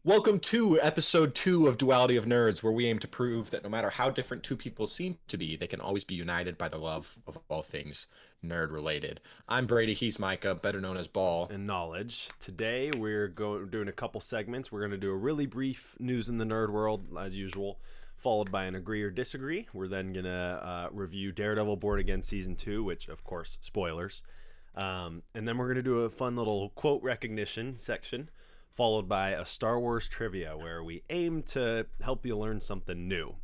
Welcome to episode 2 of Duality of Nerds, where we aim to prove that no matter how different two people seem to be, they can always be united by the love of all things nerd related. I'm Brady, he's Micah, better known as Ball. And knowledge. Today we're doing a couple segments. We're going to do a really brief news in the nerd world, as usual, followed by an agree or disagree. We're then going to review Daredevil Born Again Season 2, which, of course, spoilers. And then we're going to do a fun little quote recognition section, followed by a Star Wars trivia, where we aim to help you learn something new.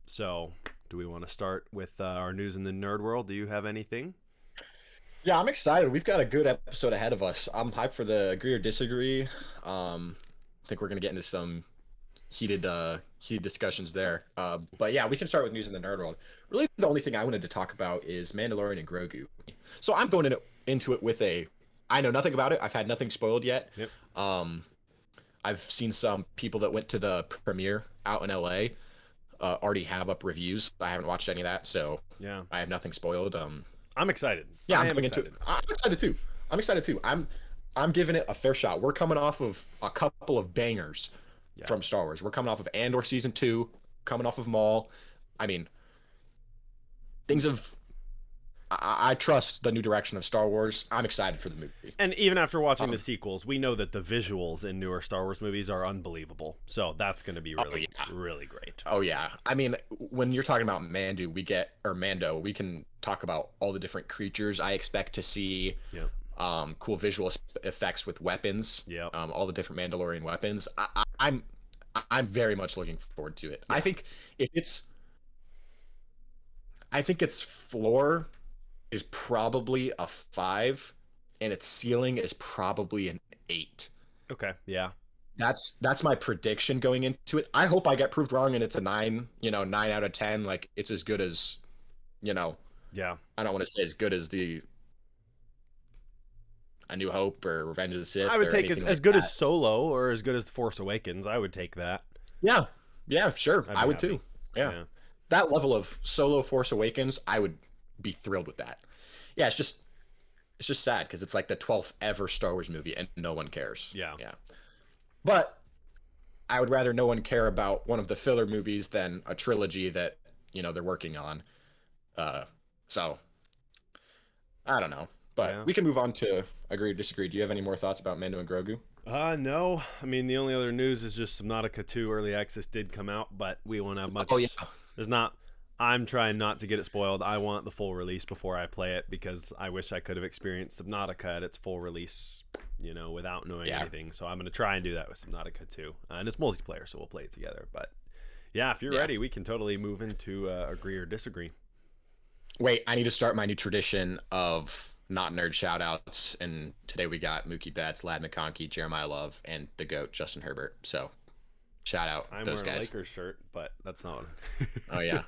So, do we want to start with our news in the nerd world? Do you have anything? Yeah, I'm excited. We've got a good episode ahead of us. I'm hyped for the agree or disagree. I think we're going to get into some heated discussions there. But yeah, we can start with news in the nerd world. Really, the only thing I wanted to talk about is Mandalorian and Grogu. So I'm going into it with I know nothing about it. I've had nothing spoiled yet. Yep. I've seen some people that went to the premiere out in LA already have up reviews. I haven't watched any of that, so Yeah. I have nothing spoiled. I'm excited. Yeah, I I'm am going excited. into it. I'm excited too. I'm giving it a fair shot. We're coming off of a couple of bangers from Star Wars. We're coming off of Andor season 2, coming off of Maul. I mean, things have. I trust the new direction of Star Wars. I'm excited for the movie. And even after watching the sequels, we know that the visuals in newer Star Wars movies are unbelievable. So that's going to be really great. Oh yeah. I mean, when you're talking about Mando, we can talk about all the different creatures I expect to see. Yep. Cool visual effects with weapons. Yep. All the different Mandalorian weapons. I'm very much looking forward to it. Yeah. I think its floor is probably a 5, and its ceiling is probably an 8. Okay. Yeah. That's my prediction going into it. I hope I get proved wrong and it's a 9, 9 out of 10. Like, it's as good as, Yeah. I don't want to say as good as A New Hope or Revenge of the Sith. I would take as good as Solo or as good as The Force Awakens. I would take that. Yeah. Yeah, sure. I would too. Yeah. That level of Solo, Force Awakens, I would be thrilled with that. Yeah, it's just sad because it's like the 12th ever Star Wars movie and no one cares. Yeah. But I would rather no one care about one of the filler movies than a trilogy that they're working on. So I don't know, but we can move on to agree or disagree. Do you have any more thoughts about Mando and Grogu? No. I mean, the only other news is just Subnautica 2 early access did come out, but we won't have much. Oh yeah. There's not. I'm trying not to get it spoiled. I want the full release before I play it because I wish I could have experienced Subnautica at its full release, without knowing anything. So I'm going to try and do that with Subnautica 2. And it's multiplayer, so we'll play it together. But yeah, if you're ready, we can totally move into agree or disagree. Wait, I need to start my new tradition of not nerd shoutouts. And today we got Mookie Betts, Lad McConkey, Jeremiah Love, and the GOAT, Justin Herbert. So shout out those guys. I'm wearing a Lakers shirt, but that's not one. Oh, yeah.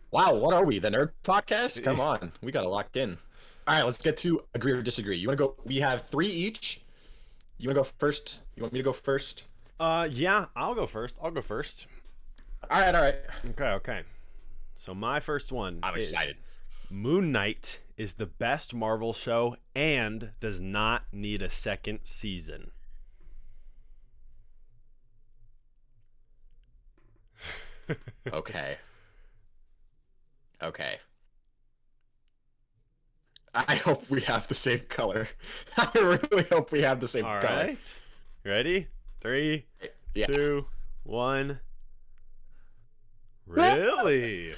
Wow, what are we? The Nerd Podcast? Come on. We got to lock in. All right, let's get to agree or disagree. You want to go? We have 3 each. You want to go first? You want me to go first? Yeah, I'll go first. All right. Okay. So my first one I'm excited. Moon Knight is the best Marvel show and does not need a second season. Okay. I hope we have the same color. I really hope we have the same color. All right. Ready? 3, 2, 1. Really?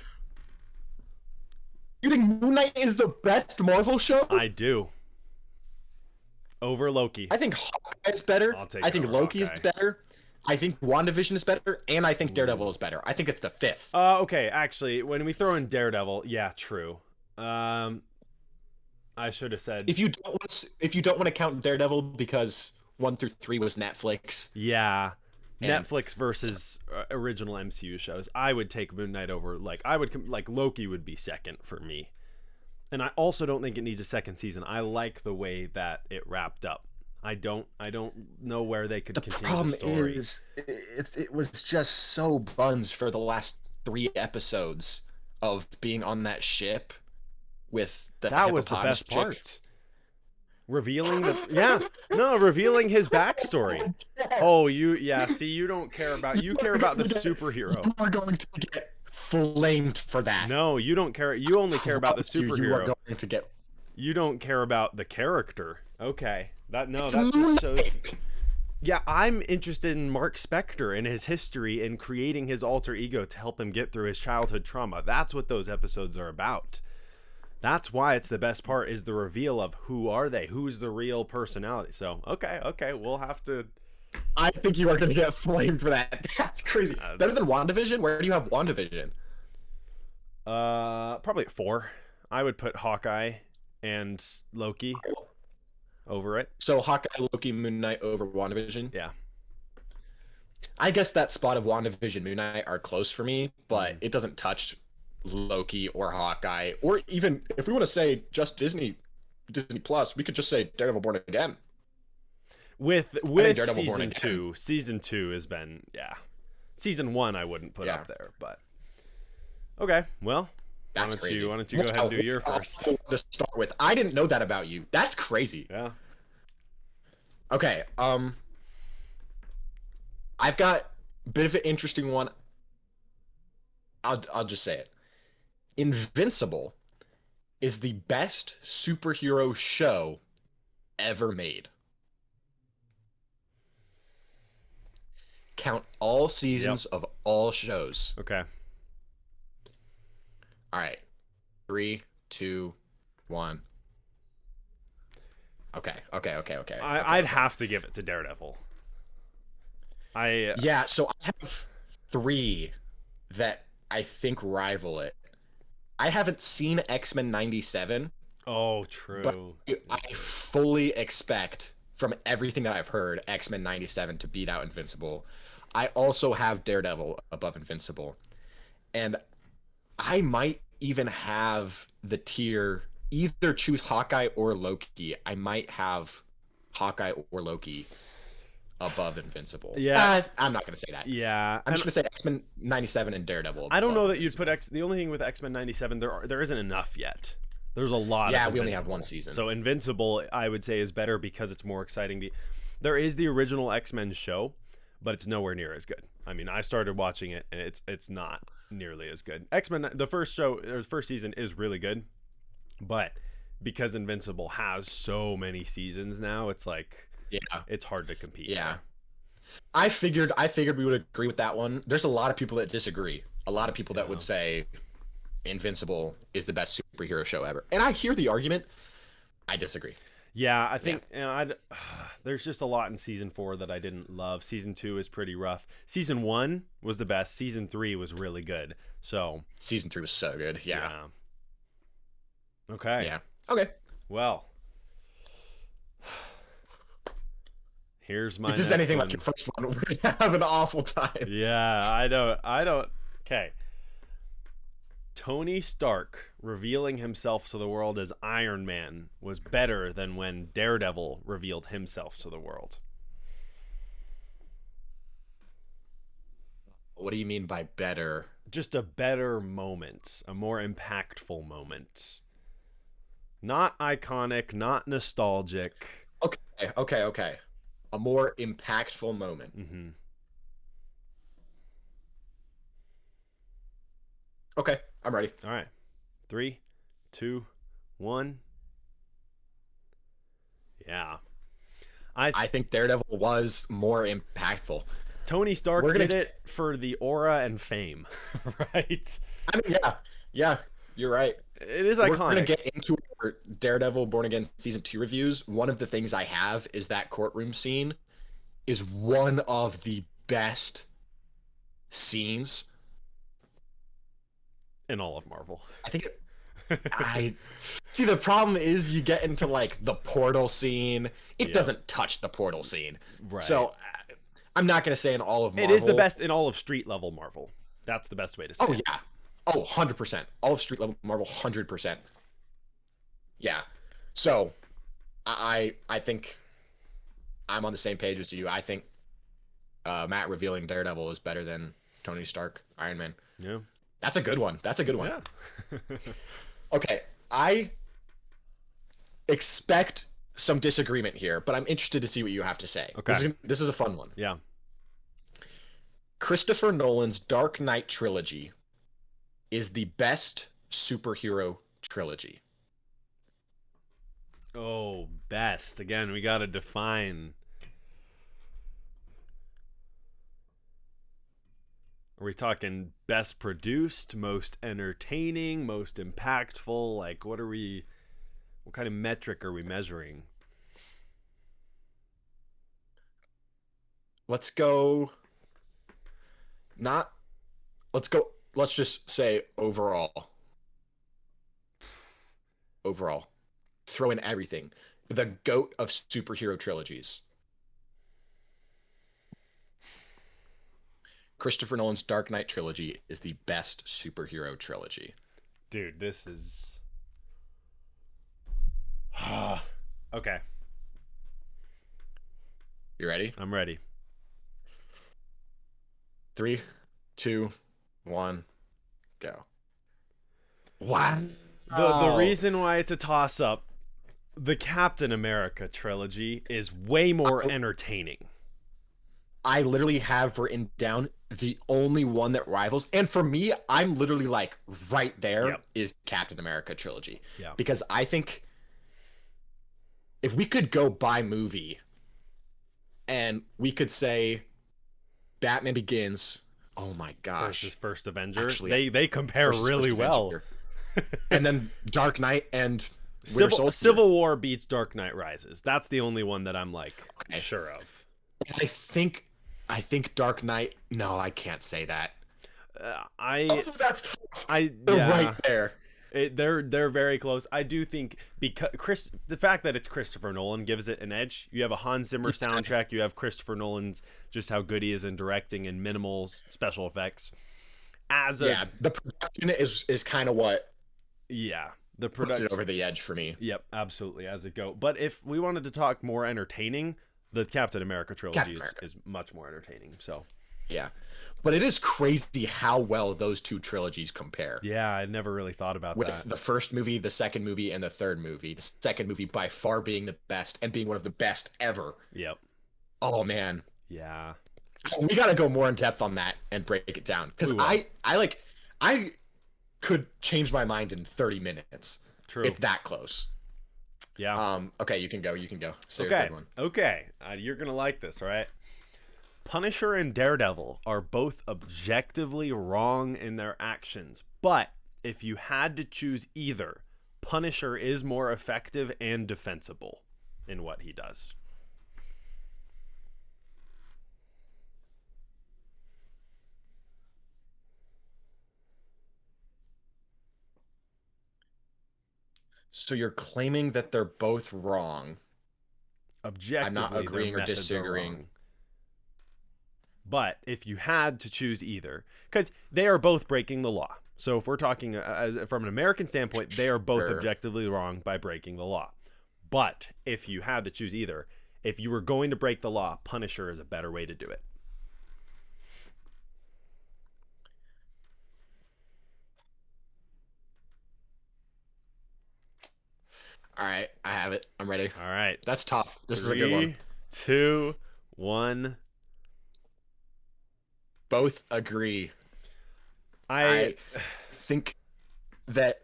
You think Moon Knight is the best Marvel show? I do. Over Loki. I think Hawkeye is better. I think Loki is better. I think WandaVision is better, and I think Daredevil is better. I think it's the 5th. Okay, actually, when we throw in Daredevil, yeah, true. I should have said if you don't want to count Daredevil because 1 through 3 was Netflix. Yeah, Netflix versus original MCU shows. I would take Moon Knight over. Loki would be second for me, and I also don't think it needs a second season. I like the way that it wrapped up. I don't know where they could continue the story. The problem is, it was just so buns for the last 3 episodes of being on that ship with the that was the best chick. part. Revealing his backstory. Oh, yeah. See, you don't care about. You care about the superhero. You are going to get flamed for that. No, you don't care. You only care about the Promise you are superhero. going to get. You don't care about the character. Okay. That It's that Moon just shows. Knight. Yeah, I'm interested in Mark Spector and his history and creating his alter ego to help him get through his childhood trauma. That's what those episodes are about. That's why it's the best part, is the reveal of who are they? Who's the real personality? So, okay, we'll have to. I think you are going to get flamed for that. That's crazy. Better than WandaVision? Where do you have WandaVision? Probably at 4. I would put Hawkeye and Loki over it. So Hawkeye, Loki, Moon Knight over WandaVision? Yeah. I guess that spot of WandaVision, Moon Knight are close for me, but it doesn't touch Loki or Hawkeye, or even if we want to say just Disney Plus, we could just say Daredevil Born Again. With Daredevil Born season Again. 2, season 2 has been, yeah. Season 1 I wouldn't put up there, but okay. Well, That's crazy. Why don't you go ahead and do your first? To start with, I didn't know that about you. That's crazy. Yeah. Okay. I've got a bit of an interesting one. I'll just say it. Invincible is the best superhero show ever made. Count all seasons of all shows. Okay. All right. 3, 2, 1. Okay. I'd have to give it to Daredevil. Yeah, so I have 3 that I think rival it. I haven't seen X-Men 97. Oh, true. But I fully expect, from everything that I've heard, X-Men 97 to beat out Invincible. I also have Daredevil above Invincible. And I might even have the tier, either choose Hawkeye or Loki. I might have Hawkeye or Loki above Invincible. Yeah. I'm not going to say that. Yeah. I'm just going to say X-Men 97 and Daredevil. I don't know that you'd put the only thing with X-Men 97, there isn't enough yet. There's a lot. Yeah, we only have one season. So Invincible, I would say, is better because it's more exciting. There is the original X-Men show, but it's nowhere near as good. I mean, I started watching it, and it's not nearly as good. X-Men, the first season is really good, but because Invincible has so many seasons now, it's like, yeah, it's hard to compete. Yeah. I figured we would agree with that one. There's a lot of people that disagree. A lot of people that would say Invincible is the best superhero show ever. And I hear the argument. I disagree. Yeah, I think there's just a lot in season 4 that I didn't love. Season 2 is pretty rough. Season 1 was the best. Season 3 was really good. So season 3 was so good. Yeah. Okay. Yeah. Okay. Well, here's my. If this is anything like your first one, we're gonna have an awful time. Yeah, I don't. Okay. Tony Stark revealing himself to the world as Iron Man was better than when Daredevil revealed himself to the world. What do you mean by better? Just a better moment, a more impactful moment. Not iconic, not nostalgic. Okay. A more impactful moment. Mm-hmm. Okay, I'm ready. All right. 3, 2, 1. Yeah. I think Daredevil was more impactful. Tony Stark did it for the aura and fame, right? I mean, yeah, you're right. It is iconic. We're going to get into our Daredevil Born Again Season 2 reviews. One of the things I have is that courtroom scene is one of the best scenes in all of Marvel. I think I see. The problem is you get into like the portal scene. It doesn't touch the portal scene. Right. So I'm not going to say in all of Marvel. It is the best in all of street level Marvel. That's the best way to say it. Oh, yeah. Oh, 100%. All of street level Marvel, 100%. Yeah. So I think I'm on the same page as you. I think Matt revealing Daredevil is better than Tony Stark, Iron Man. Yeah. That's a good one. Yeah. Okay. I expect some disagreement here, but I'm interested to see what you have to say. Okay. This is a fun one. Yeah. Christopher Nolan's Dark Knight trilogy is the best superhero trilogy. Oh, best. Again, we got to define. Are we talking best produced, most entertaining, most impactful? Like, what kind of metric are we measuring? Let's go. Not. Let's go. Let's just say overall. Overall. Throw in everything. The GOAT of superhero trilogies. Christopher Nolan's Dark Knight trilogy is the best superhero trilogy. Dude, this is. Okay. You ready? I'm ready. 3, 2, 1, go. Wow. The reason why it's a toss up, the Captain America trilogy is way more entertaining. I literally have written down the only one that rivals, and for me, I'm literally like right there is Captain America trilogy. Yeah. Because I think if we could go by movie and we could say Batman Begins, oh my gosh. Versus First Avenger. Actually, they compare really well. And then Dark Knight and Civil War beats Dark Knight Rises. That's the only one that I'm like sure of. I think Dark Knight. No, I can't say that. That's tough. They're right there. They're very close. I do think because the fact that it's Christopher Nolan gives it an edge. You have a Hans Zimmer soundtrack. You have Christopher Nolan's just how good he is in directing and minimal special effects. The production is kind of what. Yeah, the puts production it over the edge for me. Yep, absolutely, as it go. But if we wanted to talk more entertaining, the Captain America trilogy is much more entertaining. So. Yeah, but it is crazy how well those two trilogies compare. Yeah, I never really thought about with that. The first movie, the second movie, and the third movie. The second movie by far being the best and being one of the best ever. Yep. Oh man. Yeah. We got to go more in depth on that and break it down because I could change my mind in 30 minutes. True. It's that close. Yeah. Okay, you can go. Say okay. Your one. Okay. You're gonna like this, all right? Punisher and Daredevil are both objectively wrong in their actions, but if you had to choose either, Punisher is more effective and defensible in what he does. So you're claiming that they're both wrong. Objectively, I'm not agreeing or disagreeing. But if you had to choose either, because they are both breaking the law. So if we're talking from an American standpoint, they are both objectively wrong by breaking the law. But if you had to choose either, if you were going to break the law, Punisher is a better way to do it. All right, I have it. I'm ready. All right. That's tough. This is a 3, good one. 2, 1. Both agree. I think that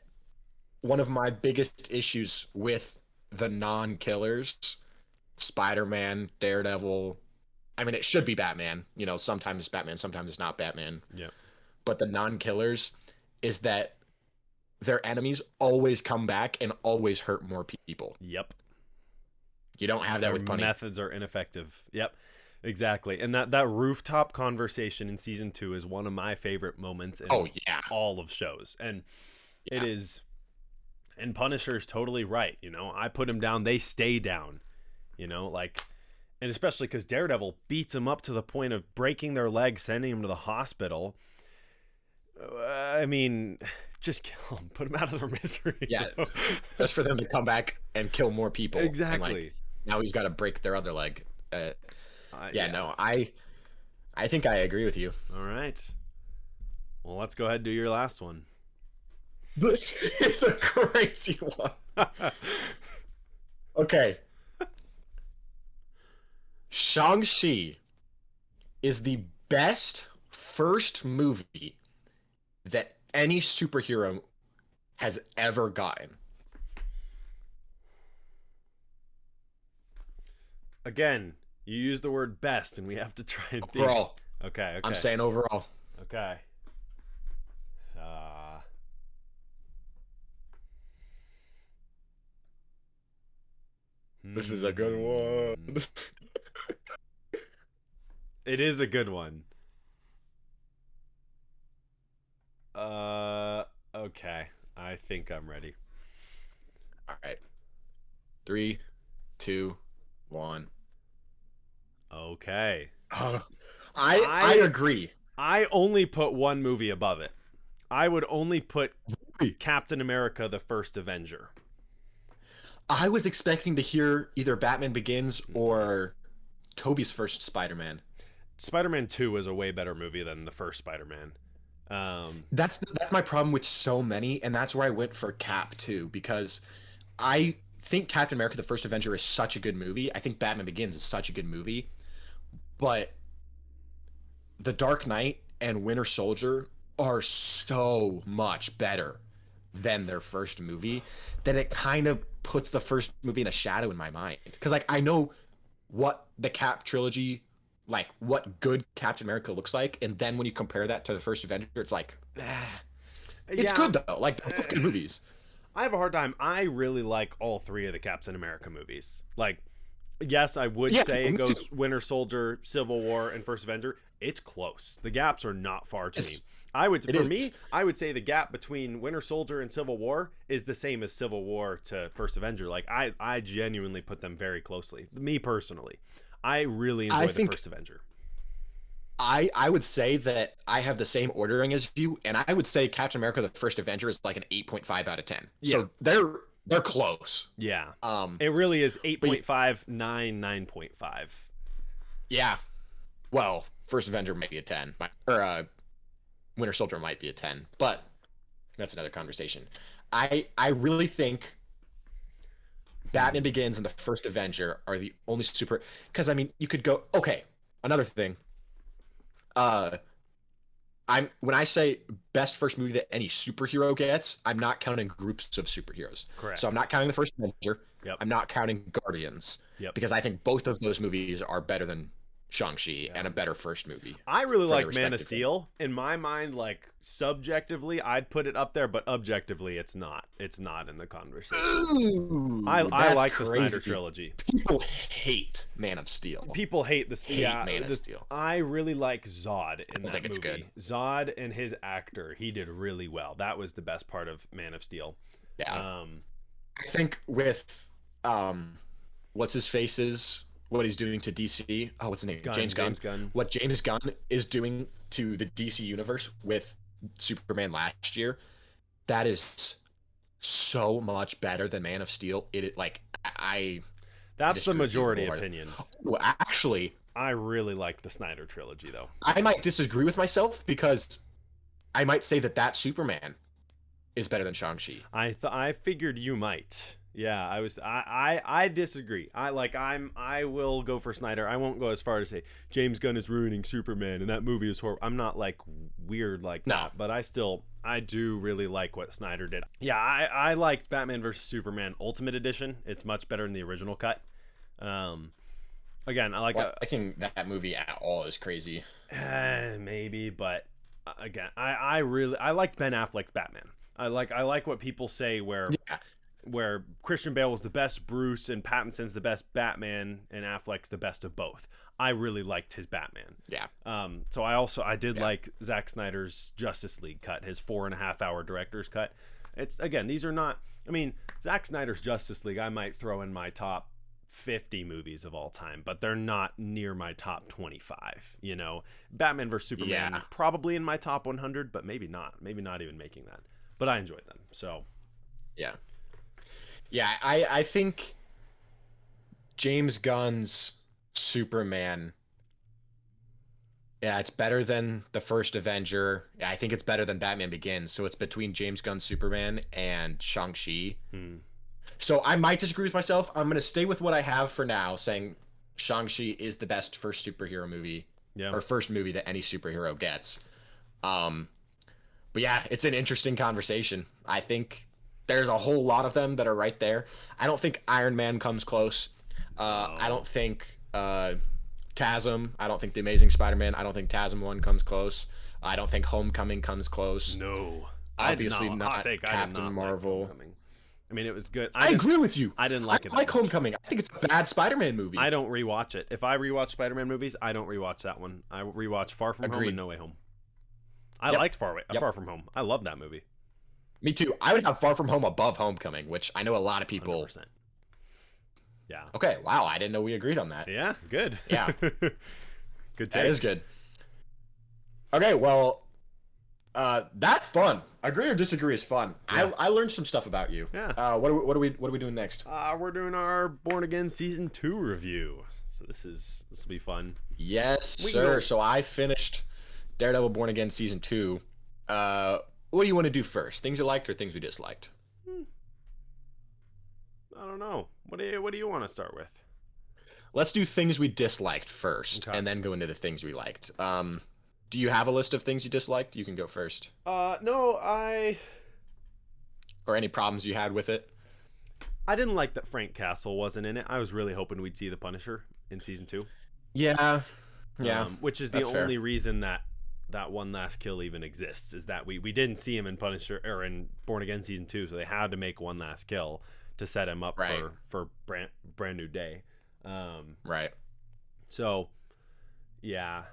one of my biggest issues with the non-killers, Spider-Man, Daredevil, I mean, it should be Batman. You know, sometimes it's Batman, sometimes it's not Batman. Yeah. But the non-killers is that their enemies always come back and always hurt more people. Yep. You don't have that with Punisher. Methods are ineffective. Yep. Exactly. And that rooftop conversation in season 2 is one of my favorite moments in all of shows. And it is, and Punisher's totally right. You know, I put him down, they stay down, you know, like, and especially because Daredevil beats him up to the point of breaking their leg, sending him to the hospital. I mean, just kill him, put him out of their misery. Yeah. Just for them to come back and kill more people. Exactly. And like, now he's got to break their other leg. No, I think I agree with you. All right. Well, let's go ahead and do your last one. This is a crazy one. Okay. Shang-Chi is the best first movie that any superhero has ever gotten. Again, you use the word best, and we have to try and think. Overall. Okay. I'm saying overall. Okay. This is a good one. It is a good one. Okay. I think I'm ready. All right. 3, 2, 1. Okay. I agree. I only put one movie above it. I would only put Captain America: The First Avenger. I was expecting to hear either Batman Begins or Tobey's first Spider-Man. Spider-Man 2 is a way better movie than the first Spider-Man. That's my problem with so many, and that's where I went for Cap too, because I think Captain America: The First Avenger is such a good movie. I think Batman Begins is such a good movie, but The Dark Knight and Winter Soldier are so much better than their first movie that it kind of puts the first movie in a shadow in my mind. Because like I know what the Cap trilogy, like what good Captain America looks like, and then when you compare that to the first Avenger, it's like, it's good though. Like they're both good movies. I have a hard time. I really like all three of the Captain America movies. Like, yes, I would say it goes too. Winter Soldier, Civil War, and First Avenger. It's close. The gaps are not far to me. I would say the gap between Winter Soldier and Civil War is the same as Civil War to First Avenger. Like I genuinely put them very closely. Me personally, I really enjoy the First Avenger. I would say that I have the same ordering as you, and I would say Captain America: The First Avenger is like an 8.5 out of 10. Yeah. So they're close. Yeah. It really is 8.5, 9.5. Yeah. Well, First Avenger might be a 10, or Winter Soldier might be a 10, but that's another conversation. I really think Batman Begins and the First Avenger are the only super, because I mean you could go, okay, another thing. When I say best first movie that any superhero gets, I'm not counting groups of superheroes. Correct. So I'm not counting the First Avenger. Yep. I'm not counting Guardians. Yep. Because I think both of those movies are better than Shang-Chi and a better first movie. I really like Man of Steel. In my mind, like subjectively, I'd put it up there, but objectively, it's not. It's not in the conversation. Ooh, I like the Snyder trilogy. People hate Man of Steel. People hate Man of Steel. I really like Zod in that movie. It's good. Zod and his actor, he did really well. That was the best part of Man of Steel. Yeah. I think with what's his face's. What he's doing to DC. Oh, what's his name? James Gunn. What James Gunn is doing to the DC universe with Superman last year, that is so much better than Man of Steel. That's the majority opinion. Well, actually, I really like the Snyder trilogy, though. I might disagree with myself because I might say that Superman is better than Shang-Chi. I figured you might. Yeah, I disagree. I will go for Snyder. I won't go as far to say James Gunn is ruining Superman and that movie is horrible. I'm not like weird like that, but I do really like what Snyder did. Yeah, I liked Batman vs Superman Ultimate Edition. It's much better than the original cut. Again, I like liking that movie at all is crazy. Maybe, but again, I liked Ben Affleck's Batman. I like what people say where Christian Bale was the best Bruce and Pattinson's the best Batman and Affleck's the best of both. I really liked his Batman. Yeah. So I did like Zack Snyder's Justice League cut, his 4.5 hour director's cut. It's again, these are not. I mean, Zack Snyder's Justice League I might throw in my top 50 movies of all time, but they're not near my top 25. You know, Batman vs Superman probably in my top 100, but maybe not even making that. But I enjoyed them. So. Yeah. Yeah, I think James Gunn's Superman, it's better than the first Avenger. Yeah, I think it's better than Batman Begins. So it's between James Gunn's Superman and Shang-Chi. So I might disagree with myself. I'm going to stay with what I have for now, saying Shang-Chi is the best first superhero movie Yeah. or first movie that any superhero gets. Um, but yeah, it's an interesting conversation. I think there's a whole lot of them that are right there. I don't think Iron Man comes close. I No. don't think TASM. I don't think the Amazing Spider-Man. I don't think TASM one comes close. I don't think Homecoming comes close. No. I did Obviously not. Hot not take. I did Captain not like Marvel. Homecoming. I mean, it was good. I agree with you. I didn't I like it that like much. Homecoming. I think it's a bad Spider-Man movie. I don't rewatch it. If I rewatch Spider-Man movies, I don't rewatch that one. I rewatch Far From Home Agreed. and No Way Home. I Yep. liked Yep. Far From Home. I love that movie. Me too. I would have Far From Home above Homecoming, which I know a lot of people. 100%. Yeah. Okay, wow, I didn't know we agreed on that. Yeah. Good. Yeah. Good take. That is good. Okay, well, that's fun. Agree or disagree is fun. Yeah. I learned some stuff about you. Yeah. What are we doing next? We're doing our Born Again season 2 review. So this will be fun. Yes, We can sir. go- So I finished Daredevil Born Again season 2. What do you want to do first? Things you liked or things we disliked? I don't know. What do you want to start with? Let's do things we disliked first, Okay. and then go into the things we liked. Do you have a list of things you disliked? You can go first. No, I Or any problems you had with it? didn't like that Frank Castle wasn't in it. I was really hoping we'd see the Punisher in season 2. Yeah. Yeah. Which is the that's fair. only reason that one last kill even exists, is that we didn't see him in Punisher or in Born Again season 2, so they had to make one last kill to set him up Right. for brand new day. Right. So yeah.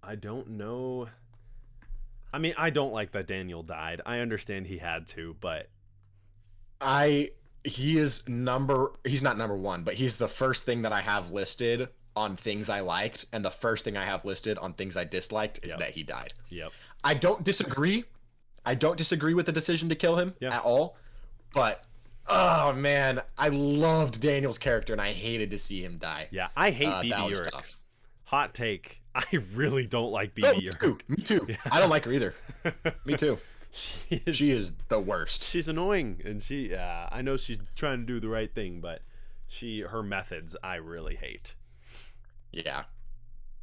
I don't know. I mean, I don't like that Daniel died. I understand he had to, but He's not number one, but he's the first thing that I have listed on things I liked, and the first thing I have listed on things I disliked is Yep. that he died. yep. I don't disagree. I don't disagree with the decision to kill him Yeah. at all. But oh man, I loved Daniel's character and I hated to see him die. Yeah, I hate That BB was Urich. tough. Hot take. I really don't like Oh, BB me too. Urich. Me too. I don't like her either. Me too. She is the worst. She's annoying, and I know she's trying to do the right thing, but her methods I really hate. Yeah.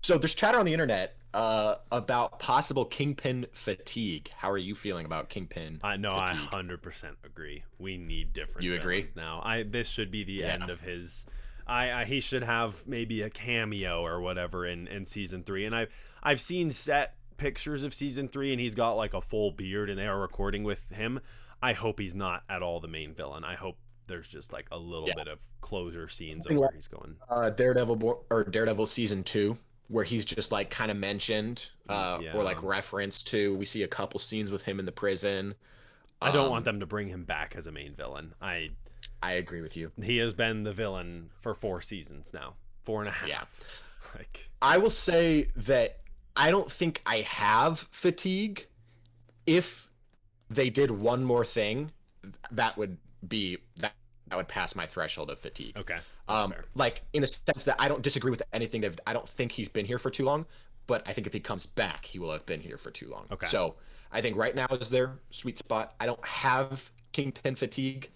So there's chatter on the internet about possible Kingpin fatigue. How are you feeling about Kingpin I know. I fatigue? 100% agree. We need different. You agree? villains now. This should be the Yeah. end of his. He should have maybe a cameo or whatever in season 3. And I've seen set pictures of season 3, and he's got like a full beard, and they are recording with him. I hope he's not at all the main villain. I hope there's just like a little bit of closure scenes of where he's going. Daredevil season 2, where he's just like kind of mentioned or like referenced to. We see a couple scenes with him in the prison. I don't want them to bring him back as a main villain. I agree with you. He has been the villain for 4 seasons now, 4.5. Yeah. Like, I will say that I don't think I have fatigue. If they did one more thing, that would pass my threshold of fatigue. okay. That's fair. Like in the sense that I don't disagree with anything that I don't think he's been here for too long, but I think if he comes back, he will have been here for too long. Okay. So I think right now is their sweet spot. I don't have Kingpin fatigue.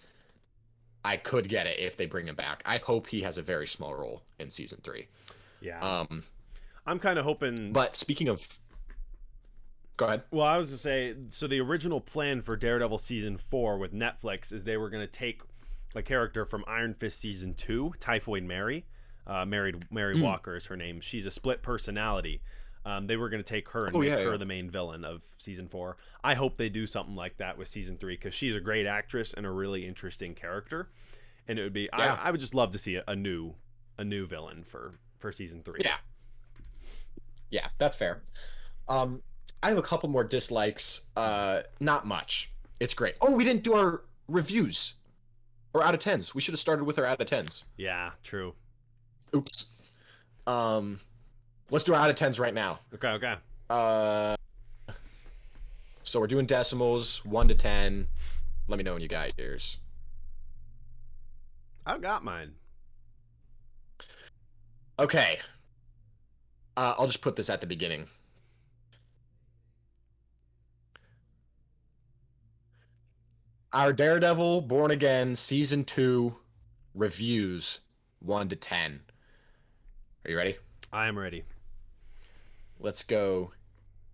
I could get it if they bring him back. I hope he has a very small role in season 3. Yeah. I'm kind of hoping. But speaking of, go ahead. Well, I was to say, so the original plan for Daredevil season 4 with Netflix is they were going to take a character from Iron Fist season 2, Typhoid Mary. Mary Walker is her name. She's a split personality. They were going to take her and make her the main villain of season 4. I hope they do something like that with season 3, because she's a great actress and a really interesting character. And it would be, I would just love to see a new villain for season 3. Yeah, that's fair. I have a couple more dislikes. Not much. It's great. Oh, we didn't do our reviews or out of 10s. We should have started with our out of 10s. Yeah, true. Oops. Let's do our out of 10s right now. Okay. So we're doing decimals, 1 to 10. Let me know when you got yours. I've got mine. Okay. I'll just put this at the beginning. Our Daredevil Born Again season 2 reviews 1 to 10. Are you ready? I am ready. Let's go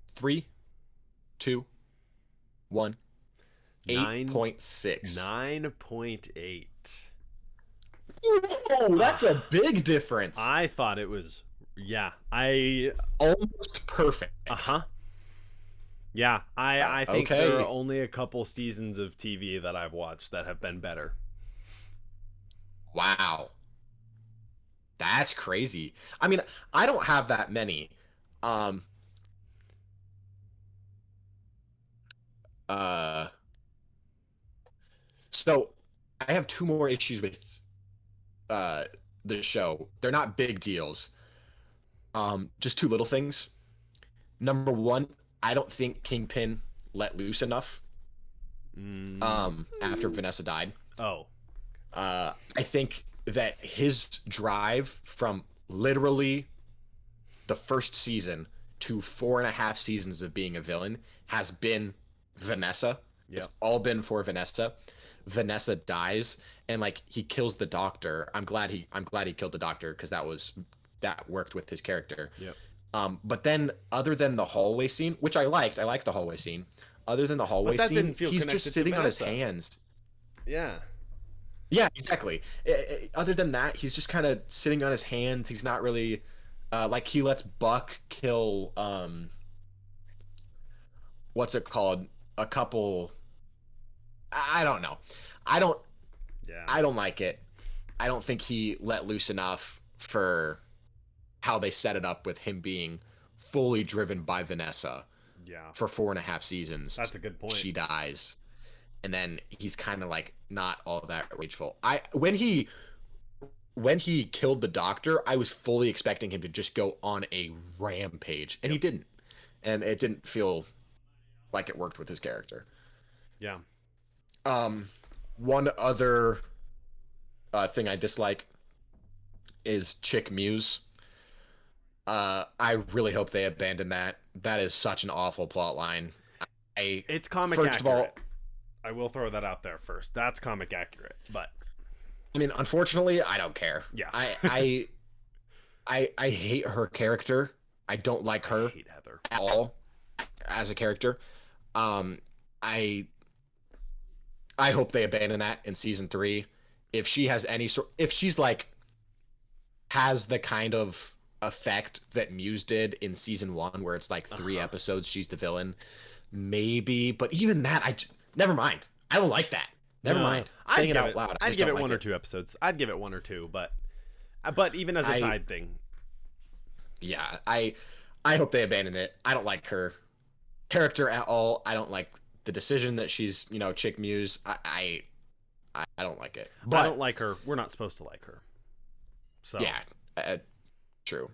3, 2, 1. 8.6. 9.8. Oh, that's a big difference. I thought it was, I almost perfect. Yeah, I think okay. there are only a couple seasons of TV that I've watched that have been better. Wow. That's crazy. I mean, I don't have that many. So I have 2 more issues with uh the show. They're not big deals. Just 2 little things. Number 1, I don't think Kingpin let loose enough. After Vanessa died. Oh. I think that his drive from literally the first season to 4.5 seasons of being a villain has been Vanessa. Yep. It's all been for Vanessa. Vanessa dies and like he kills the doctor. I'm glad he killed the doctor because that worked with his character. Yep. But then other than the hallway scene, which I liked the hallway scene. Other than the hallway scene, he's just sitting on his hands. Yeah. Yeah, exactly. Other than that, he's just kind of sitting on his hands. He's not really like he lets Buck kill what's it called? A couple. I don't know. I don't like it. I don't think he let loose enough for how they set it up with him being fully driven by Vanessa. Yeah. For 4.5 seasons. That's a good point. She dies. And then he's kind of like not all that rageful. When he killed the doctor, I was fully expecting him to just go on a rampage, and he didn't. And it didn't feel like it worked with his character. Yeah. One other thing I dislike is Chick Muse. I really hope they abandon that. That is such an awful plot line. It's comic accurate. First of all, I will throw that out there first. That's comic accurate, but I mean, unfortunately, I don't care. Yeah. I hate her character. I don't like her. I hate Heather at all as a character. I hope they abandon that in season 3. If she has if she's like has the kind of effect that Muse did in season 1, where it's like 3 episodes she's the villain, maybe. But even that, never mind. I don't like that. Never mind. Saying it out loud. I'd give it 1 or 2 episodes. I'd give it 1 or 2, but even as a side thing. Yeah, I hope they abandon it. I don't like her character at all. I don't like the decision that she's, Chick Muse. I don't like it. But I don't like her. We're not supposed to like her. So yeah, true.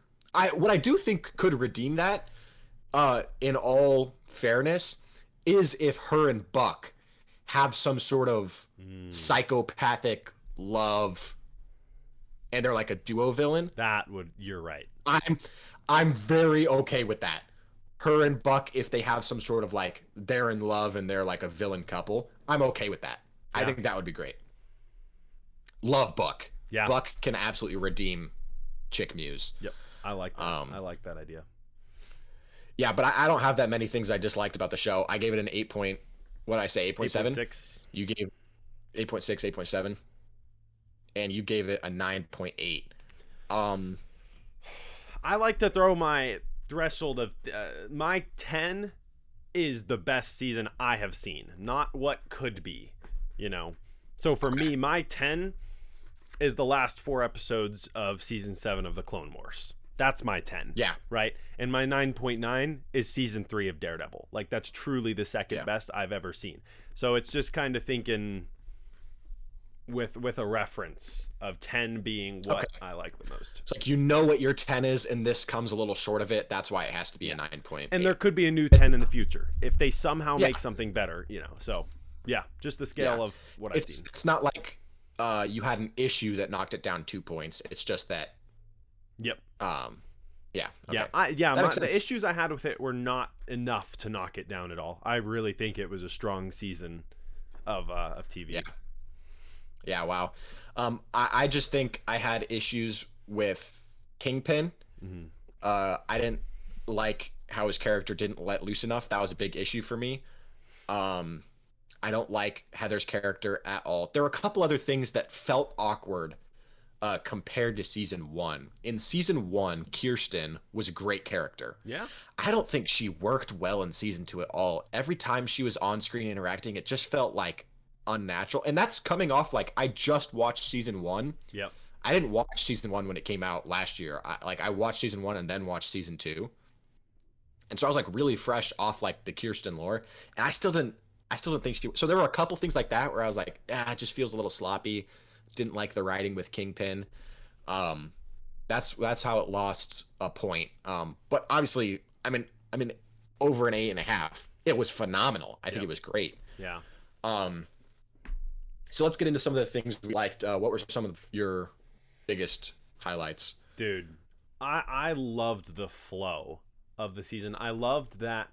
What I do think could redeem that, in all fairness, is if her and Buck have some sort of psychopathic love, and they're like a duo villain. You're right. I'm very okay with that. Her and Buck, if they have some sort of like they're in love and they're like a villain couple, I'm okay with that. Yeah. I think that would be great. Love Buck. Yeah. Buck can absolutely redeem Chick Muse. Yep. I like that. I like that idea. Yeah, but I don't have that many things I disliked about the show. I gave it an 8. What did I say? 8.7? 8.6. You gave 8.6, 8.7. And you gave it a 9.8. I like to throw my threshold of my 10 is the best season I have seen, not what could be, So for me, my 10 is the last 4 episodes of season 7 of the Clone Wars. That's my 10. Yeah. Right? And my 9.9 is season 3 of Daredevil. Like, that's truly the second best I've ever seen. So it's just kind of thinking with a reference of 10 being what I like the most. It's like what your 10 is, and this comes a little short of it. That's why it has to be a 9.8. And there could be a new 10 in the future if they somehow make something better, So, yeah, just the scale of what I've seen. It's not like you had an issue that knocked it down 2 points. It's just that. Yep. Yeah. Okay. The issues I had with it were not enough to knock it down at all. I really think it was a strong season of TV. Yeah, wow. I just think I had issues with Kingpin. Hmm. I didn't like how his character didn't let loose enough. That was a big issue for me. Um, I don't like Heather's character at all. There were a couple other things that felt awkward compared to season one. In season one, Kirsten was a great character. Yeah. I don't think she worked well in season two at all. Every time she was on screen interacting, it just felt like unnatural. And that's coming off like I just watched season one. Yep. I didn't watch season one when it came out last year. I watched season one and then watched season two. And so I was like really fresh off like the Kirsten lore. And I still didn't think she, so there were a couple things like that where I was like, it just feels a little sloppy. Didn't like the writing with Kingpin. Um, that's how it lost a point. But obviously, I mean, over an 8.5. It was phenomenal. I think Yep. it was great. Yeah. Um, so let's get into some of the things we liked. What were some of your biggest highlights? Dude, I loved the flow of the season. I loved that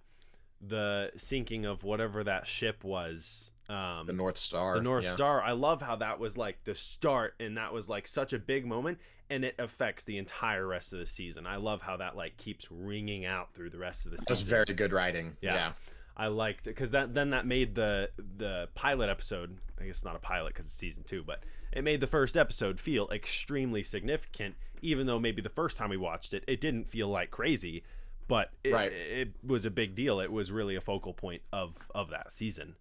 the sinking of whatever that ship was. The North Star. The North Yeah. Star. I love how that was like the start, and that was like such a big moment, and it affects the entire rest of the season. I love how that like keeps ringing out through the rest of the season. That was very good writing. Yeah. Yeah. I liked it because that made the pilot episode. I guess not a pilot because it's season 2, but it made the first episode feel extremely significant. Even though maybe the first time we watched it, it didn't feel like crazy, but Right. it was a big deal. It was really a focal point of that season.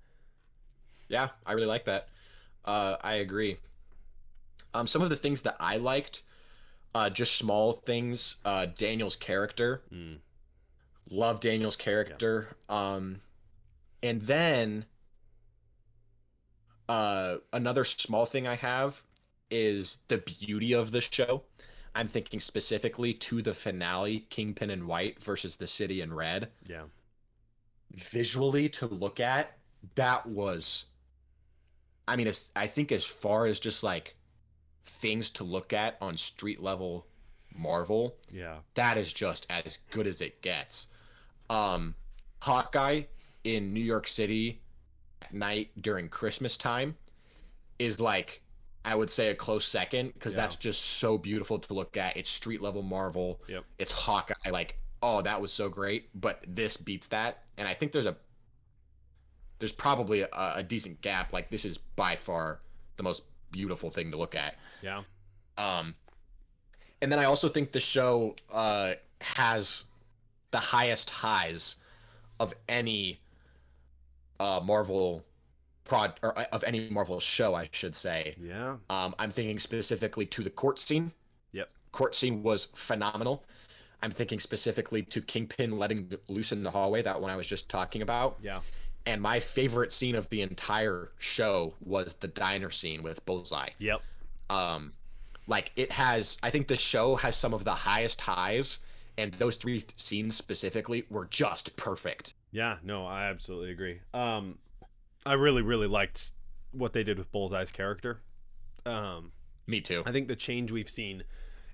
Yeah, I really like that. I agree. Some of the things that I liked, just small things. Daniel's character. Mm. Love Daniel's character. And then another small thing I have is the beauty of the show. I'm thinking specifically to the finale, Kingpin in white versus the city in red. Yeah. Visually to look at, that was, I mean, I think as far as just like things to look at on street level Marvel, Yeah. that is just as good as it gets. Hawkeye in New York City at night during Christmas time is like, I would say, a close second because Yeah. that's just so beautiful to look at. It's street level Marvel. Yep. It's Hawkeye. Like, oh, that was so great. But this beats that, and I think there's probably a decent gap. Like, this is by far the most beautiful thing to look at. Yeah. And then I also think the show has the highest highs of any Marvel or of any Marvel show, I should say. Yeah. I'm thinking specifically to the court scene. Yep. Court scene was phenomenal. I'm thinking specifically to Kingpin letting loose in the hallway, that one I was just talking about. Yeah. And my favorite scene of the entire show was the diner scene with Bullseye. Yep. Like, it has, I think the show has some of the highest highs, and those three scenes specifically were just perfect. Yeah, no, I absolutely agree. I really, really liked what they did with Bullseye's character. Me too. I think the change we've seen,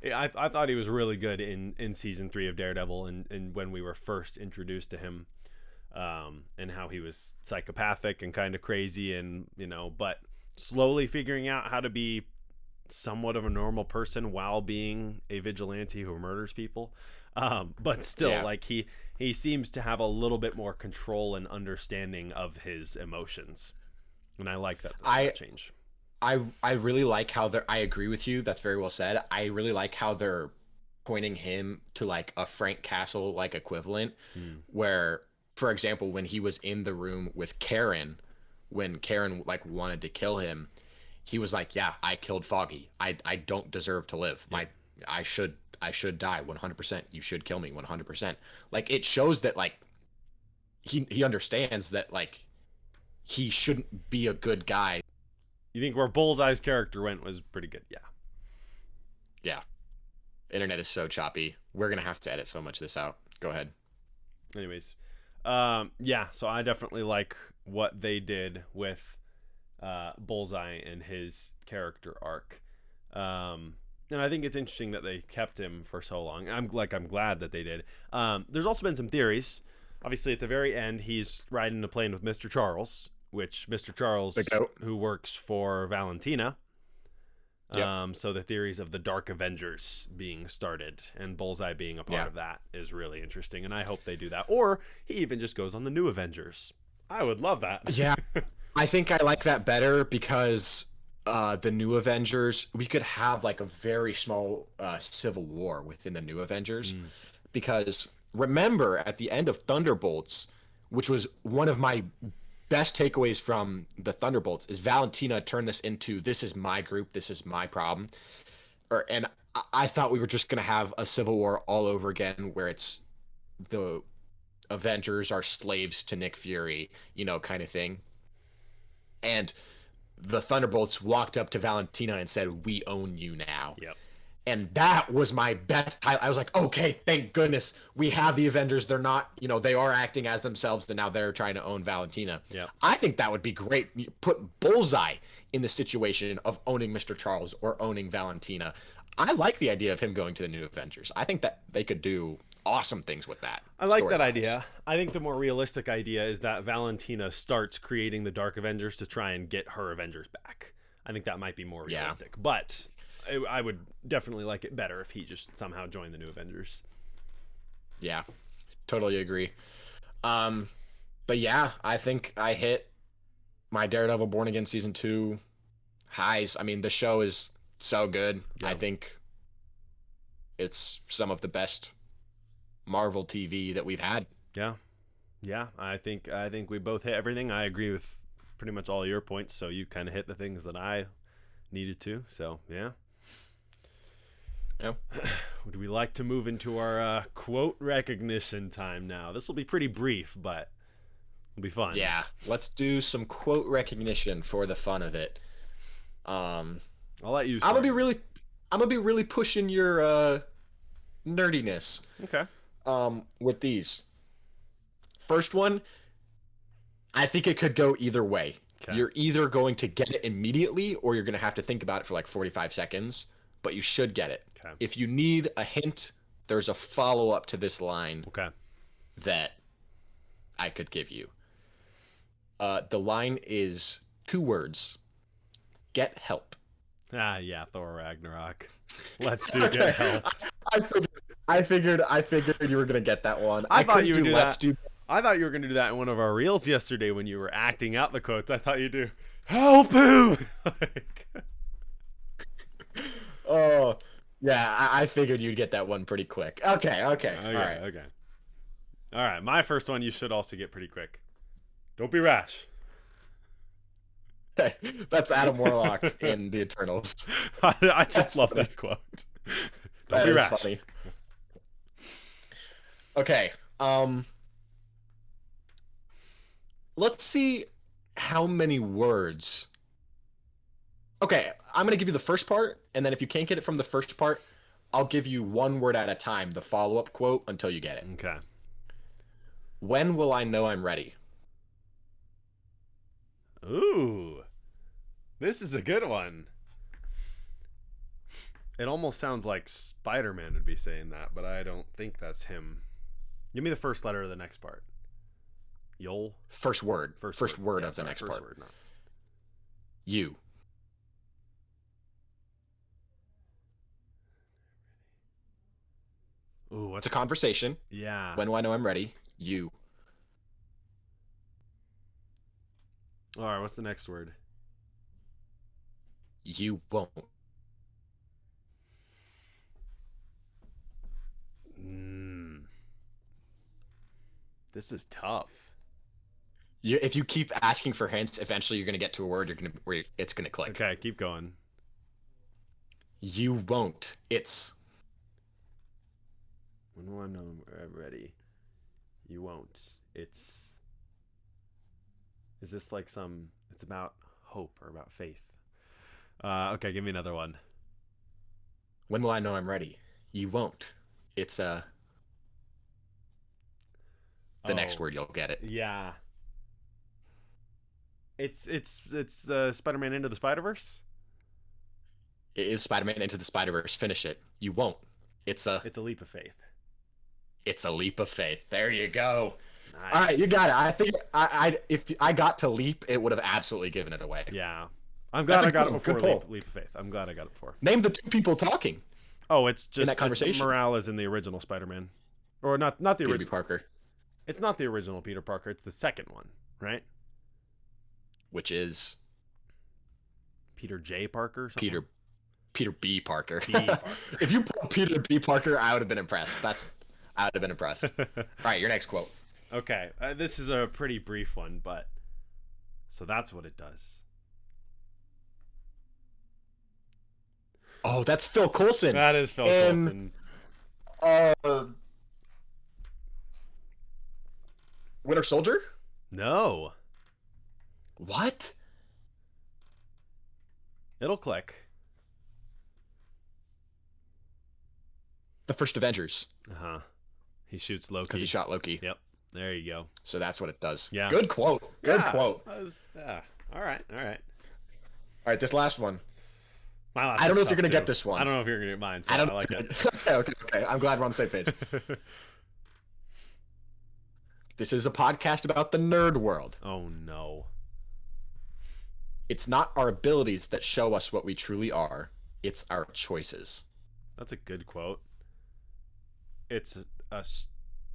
I thought he was really good in season 3 of Daredevil, and when we were first introduced to him, and how he was psychopathic and kind of crazy, and but slowly figuring out how to be somewhat of a normal person while being a vigilante who murders people. But still, Yeah. like he seems to have a little bit more control and understanding of his emotions, and I like that change. I really like how I agree with you. That's very well said. I really like how they're pointing him to like a Frank Castle like equivalent, where, for example, when he was in the room with Karen, when Karen like wanted to kill him, he was like, "Yeah, I killed Foggy. I don't deserve to live. I should die 100%. You should kill me 100%." Like, it shows that like he understands that like he shouldn't be a good guy. You think where Bullseye's character went was pretty good? Yeah. Yeah. Internet is so choppy. We're gonna have to edit so much of this out. Go ahead. Anyways, yeah. So I definitely like what they did with Bullseye and his character arc. And I think it's interesting that they kept him for so long. I'm glad that they did. There's also been some theories. Obviously, at the very end, he's riding a plane with Mr. Charles, which Mr. Charles, The goat. who works for Valentina, Yep. So the theories of the Dark Avengers being started and Bullseye being a part Yeah. of that is really interesting, and I hope they do that. Or he even just goes on the New Avengers. I would love that. Yeah. I think I like that better because the New Avengers, we could have like a very small civil war within the New Avengers. Mm, Because remember, at the end of Thunderbolts, which was one of my best takeaways from the Thunderbolts, is Valentina turned this into this is my group, this is my problem. And I thought we were just gonna have a civil war all over again, where it's the Avengers are slaves to Nick Fury, kind of thing. And the Thunderbolts walked up to Valentina and said, "We own you now." yep. And that was my best. I was like, okay, thank goodness we have the Avengers. They're not, they are acting as themselves, and now they're trying to own Valentina. Yep. I think that would be great. Put Bullseye in the situation of owning Mr. Charles or owning Valentina. I like the idea of him going to the New Avengers. I think that they could do awesome things with that. I like that story-wise. idea. I think the more realistic idea is that Valentina starts creating the Dark Avengers to try and get her Avengers back. I think that might be more Yeah. realistic. But I would definitely like it better if he just somehow joined the New Avengers. Yeah, totally agree. But yeah, I think I hit my Daredevil Born Again season 2 highs. I mean, the show is so good. Yeah. I think it's some of the best Marvel TV that we've had. Yeah. Yeah, I think we both hit everything. I agree with pretty much all your points, so you kind of hit the things that I needed to. So, yeah. Yeah. Would we like to move into our quote recognition time now? This will be pretty brief, but it'll be fun. Yeah, let's do some quote recognition for the fun of it. I'll let you I'm start. gonna be really pushing your nerdiness Okay. with these. First one, I think it could go either way. Okay. You're either going to get it immediately or you're going to have to think about it for like 45 seconds, but you should get it. Okay. If you need a hint, there's a follow-up to this line Okay. that I could give you. The line is 2 words. Get help. Ah, yeah, Thor Ragnarok. Let's do Get Help. I figured you were going to get that one. I thought couldn't you would do Let's that. Do I thought you were going to do that in one of our reels yesterday when you were acting out the quotes. I thought you'd do, help him! Like, Oh, yeah, I figured you'd get that one pretty quick. Okay. All right. Okay. All right, my first one you should also get pretty quick. Don't be rash. That's Adam Warlock in the Eternals. I just That's love funny. that quote. Don't That be is rash. funny. Okay. Let's see how many words. Okay, I'm gonna give you the first part, and then if you can't get it from the first part, I'll give you one word at a time, the follow-up quote, until you get it. Okay. When will I know I'm ready? Ooh. This is a good one. It almost sounds like Spider-Man would be saying that, but I don't think that's him. Give me the first letter of the next part. Yol? First word. First word Yeah, of the next first part. word, no. You. Ooh, what's It's a conversation. Yeah. When will I know I'm ready? You. All right, what's the next word? You won't. This is tough. If you keep asking for hints, eventually you're gonna get to a word where it's gonna click. Okay, keep going. You won't. It's When will I know I'm ready? You won't. It's. Is this like some. It's about hope or about faith? Okay, give me another one. when will I know I'm ready? You won't. It's the next word you'll get it. Yeah. It's Spider-Man Into the Spider-Verse? It is Spider-Man Into the Spider-Verse. Finish it. You won't. It's a leap of faith. leap of faith. There you go. Nice. All right, you got it. I think if I got to leap, it would have absolutely given it away. Yeah. I'm glad That's a I got good it one. before Good pull. Leap of Faith. I'm glad I got it before. Name the two people talking Oh, it's in just that conversation. Morales in the original Spider-Man, or not the Peter B. original. Parker, It's not the original Peter Parker. It's the second one, right? which is Peter J. Parker. Or something? Peter B. Parker. B. Parker. If you put Peter B. Parker, I would have been impressed. I would have been impressed. All right, your next quote. Okay, this is a pretty brief one, but so that's what it does. Oh, that's Phil Coulson. That is Phil Coulson. Winter Soldier? No, What? it'll click. The first Avengers. He shoots Loki Because he shot Loki. Yep, there you go. So that's what it does. Yeah. Good quote. Good quote. Yeah. All right. All right, this last one. My last I don't know is if you're tough, gonna get too. this one. I don't know if you're gonna get mine. So I don't like it. Okay. I'm glad we're on the same page. This is a podcast about the nerd world. Oh no. It's not our abilities that show us what we truly are. It's our choices. That's a good quote. It's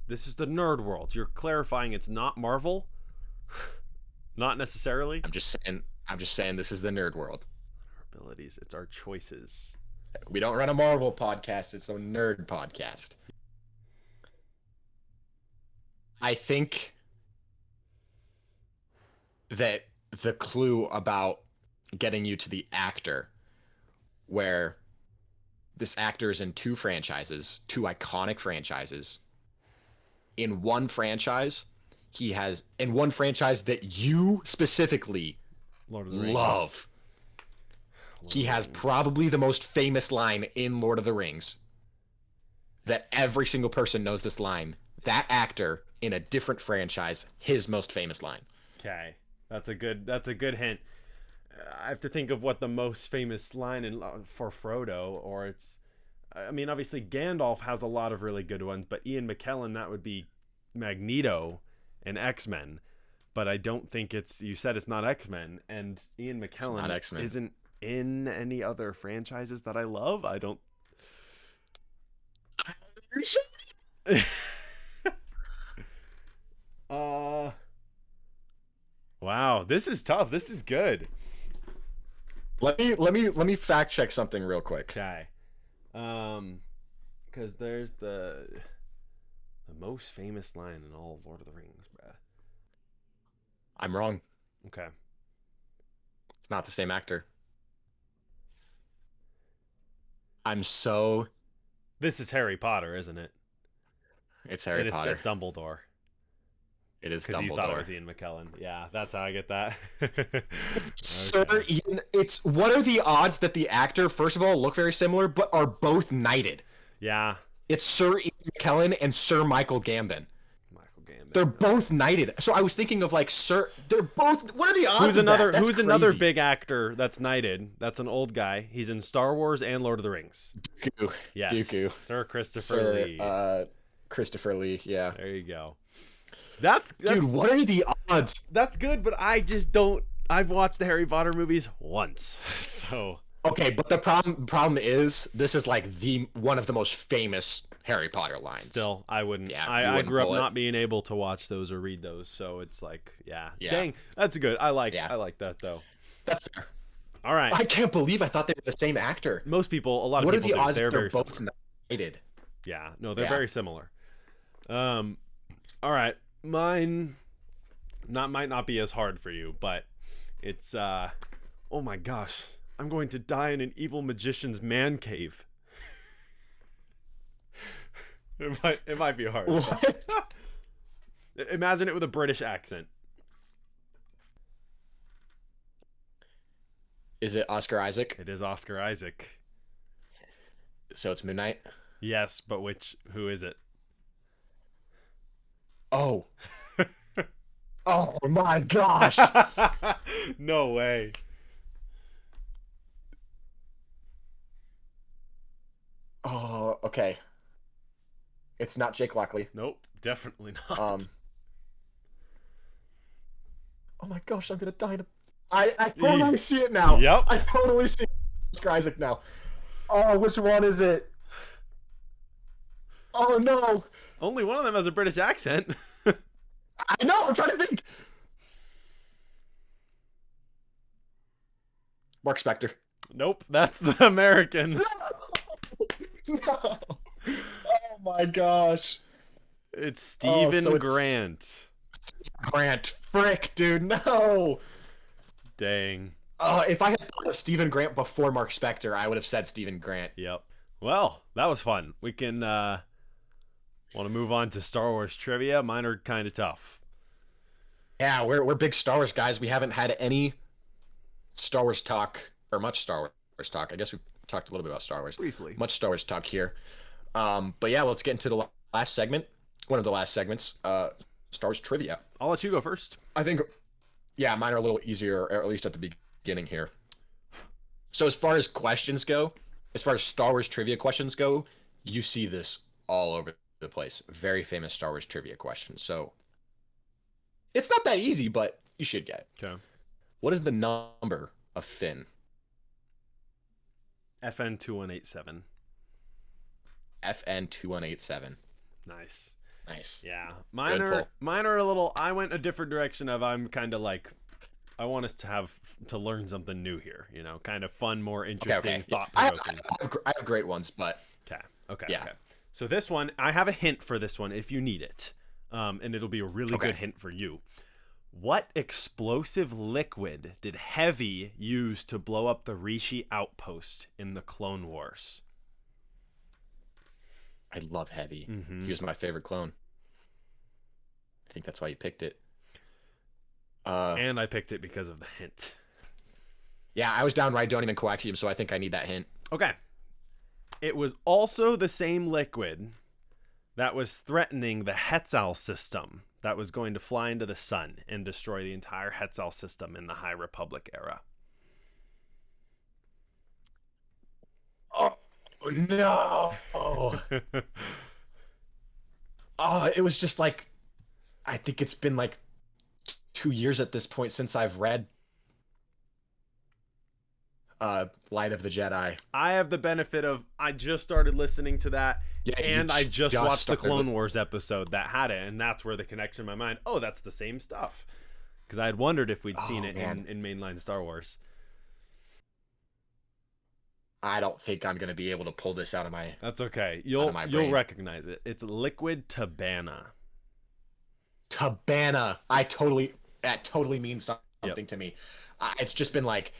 this is the nerd world. You're clarifying it's not Marvel. Not necessarily. I'm just saying this is the nerd world. Our abilities. It's our choices. We don't run a Marvel podcast. It's a nerd podcast. I think that the clue about getting you to the actor, where this actor is in two iconic franchises. In one franchise, in one franchise that you specifically Lord of the Rings. love. He has probably the most famous line in Lord of the Rings. That every single person knows this line. That actor in a different franchise, his most famous line. Okay, that's a good hint. I have to think of what the most famous line for Frodo, or it's. I mean, obviously Gandalf has a lot of really good ones, but Ian McKellen, that would be Magneto in X-Men. But I don't think it's. You said it's not X-Men, and Ian McKellen isn't in any other franchises that I love. I don't. Wow, this is tough. This is good. Let me fact check something real quick. Okay. Because there's the most famous line in all of Lord of the Rings, bruh. I'm wrong. Okay. It's not the same actor. This is Harry Potter, isn't it? It's Harry Potter. It's Dumbledore. It is Dumbledore. Because you thought it was Ian McKellen. Yeah, that's how I get that. Okay. Sir Ian, what are the odds that the actor, first of all, look very similar, but are both knighted? Yeah. It's Sir Ian McKellen and Sir Michael Gambon. They're both knighted. So I was thinking of they're both. What are the odds? Who's another big actor that's knighted? That's an old guy. He's in Star Wars and Lord of the Rings. Dooku. Yes. Dooku. Sir Christopher Lee. Christopher Lee. Yeah. There you go. Dude, what are the odds? That's good, but I just don't. I've watched the Harry Potter movies once, so. Okay, but the problem is this is like one of the most famous Harry Potter lines. Still, I wouldn't. Yeah, I grew up not being able to watch those or read those, so it's like, yeah. Yeah. Dang, that's good. I like that though. That's fair. All right. I can't believe I thought they were the same actor. A lot of people. What are the odds they're very both similar. knighted? Yeah, no, they're very similar. All right, mine might not be as hard for you, but it's oh my gosh, I'm going to die in an evil magician's man cave. It might be hard. What? Imagine it with a British accent. Is it Oscar Isaac? It is Oscar Isaac. So it's Moon Knight? Yes, but who is it? Oh. Oh my gosh. No way. Oh, okay. It's not Jake Lockley. Nope, definitely not. Oh my gosh, I'm gonna die. I totally see it now. Yep. I totally see Oscar Isaac now. Oh, which one is it? Oh no. Only one of them has a British accent. I know. I'm trying to think. Mark Spector. Nope, that's the American. No. Oh my gosh. It's Stephen so it's Grant. Grant. Frick, dude. No. Dang. If I had thought of Stephen Grant before Mark Spector, I would have said Stephen Grant. Yep. Well, that was fun. We can want to move on to Star Wars trivia. Mine are kind of tough. Yeah, we're big Star Wars guys. We haven't had any Star Wars talk, or much Star Wars talk. I guess we've talked a little bit about Star Wars. Briefly. Much Star Wars talk here. But yeah, let's get into the last segment. One of the last segments, Star Wars trivia. I'll let you go first. I think, yeah, mine are a little easier, or at least at the beginning here. So as far as questions go, as far as Star Wars trivia questions go, you see this all over the place. Very famous Star Wars trivia questions. So it's not that easy, but you should get it. Okay. What is the number of Finn? FN 2187. FN 2187. Nice. Nice. Yeah. Good Mine are a little. I went a different direction of. I'm kind of like. I want us to learn something new here. You know, kind of fun, more interesting, thought provoking. I have great ones, but Okay. Yeah. Okay. So this one, I have a hint for this one if you need it, and it'll be a really good hint for you. What explosive liquid did Heavy use to blow up the Rishi outpost in the Clone Wars? I love Heavy. Mm-hmm. He was my favorite clone. I think that's why you picked it. And I picked it because of the hint. Yeah, I was down Rhydonium and Coaxium, so I think I need that hint. Okay. It was also the same liquid that was threatening the Hetzal system that was going to fly into the sun and destroy the entire Hetzal system in the High Republic era. Oh, no. It was just like, I think it's been like 2 years at this point since I've read Light of the Jedi. I have the benefit of I just started listening to that, and I just watched the Clone Wars episode that had it, and that's where the connection in my mind. Oh, that's the same stuff, because I had wondered if we'd seen it in mainline Star Wars. I don't think I'm gonna be able to pull this out of my. That's okay. You'll recognize it. It's liquid Tabana. Tabana. That totally means something to me. It's just been like